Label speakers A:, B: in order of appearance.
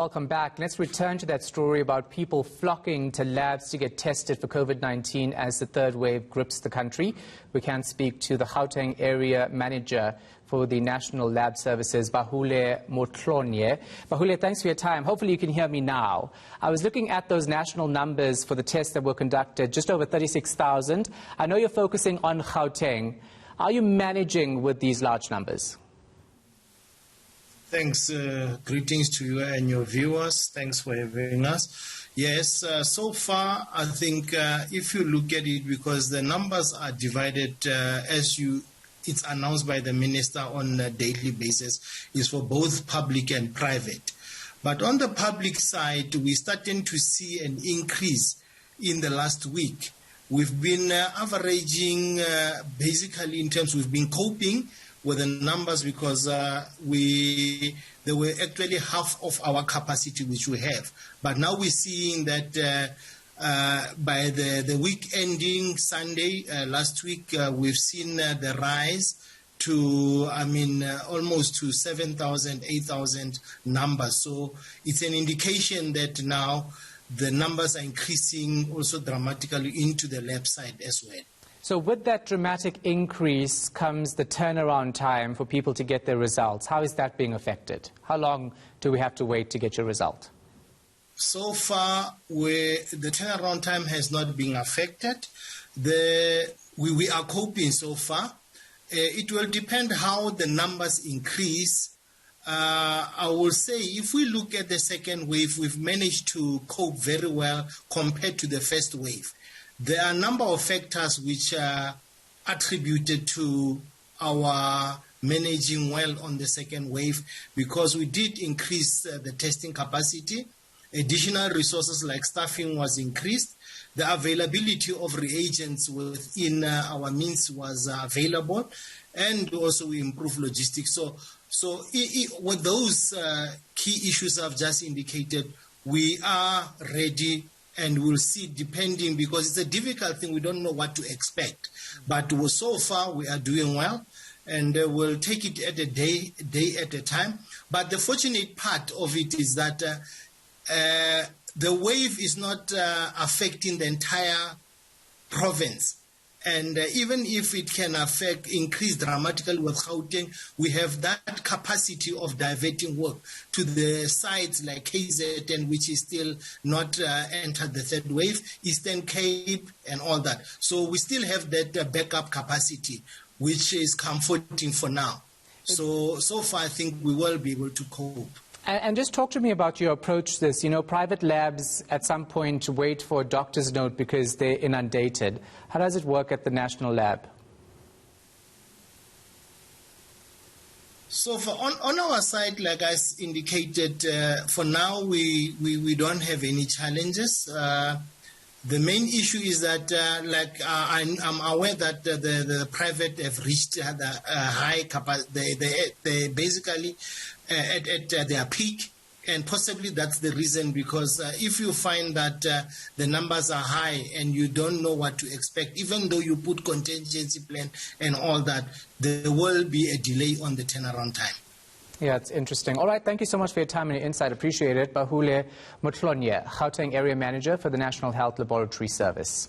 A: Welcome back. Let's return to that story about people flocking to labs to get tested for COVID-19 as the third wave grips the country. We can speak to the Gauteng area manager for the National Lab Services, Bahule Motlonye. Bahule, thanks for your time. Hopefully you can hear me now. I was looking at those national numbers for the tests that were conducted, just over 36,000. I know you're focusing on Gauteng. Are you managing with these large numbers?
B: Thanks. Greetings to you and your viewers. Thanks for having us. Yes, so far, I think if you look at it, because the numbers are divided it's announced by the minister on a daily basis, is for both public and private. But on the public side, we're starting to see an increase in the last week. We've been averaging, basically in terms, we've been coping with the numbers because they were actually half of our capacity which we have. But now we're seeing that by the week ending Sunday last week, we've seen the rise to, almost to 7,000, 8,000 numbers. So it's an indication that now the numbers are increasing also dramatically into the lab side as well.
A: So with that dramatic increase comes the turnaround time for people to get their results. How is that being affected? How long do we have to wait to get your result?
B: So far, the turnaround time has not been affected. We are coping so far. It will depend how the numbers increase. I will say if we look at the second wave, we've managed to cope very well compared to the first wave. There are a number of factors which are attributed to our managing well on the second wave because we did increase the testing capacity. Additional resources like staffing was increased. The availability of reagents within our means was available, and also we improved logistics. So with those key issues I've just indicated, we are ready. And we'll see, depending, because it's a difficult thing, we don't know what to expect. But so far, we are doing well, and we'll take it at a day at a time. But the fortunate part of it is that the wave is not affecting the entire province. And even if it can increase dramatically with Gauteng, we have that capacity of diverting work to the sites like KZN, which is still not entered the third wave, Eastern Cape and all that. So we still have that backup capacity, which is comforting for now. So far, I think we will be able to cope.
A: And just talk to me about your approach to this. You know, private labs at some point wait for a doctor's note because they're inundated. How does it work at the national lab?
B: So on our side, like I indicated, for now we don't have any challenges. The main issue is that, I'm aware that the private have reached the high capacity. They basically at their peak, and possibly that's the reason, because if you find that the numbers are high and you don't know what to expect, even though you put contingency plan and all that, there will be a delay on the turnaround time.
A: Yeah, it's interesting. All right, thank you so much for your time and your insight. Appreciate it. Bahule Motlonye, Gauteng Area Manager for the National Health Laboratory Service.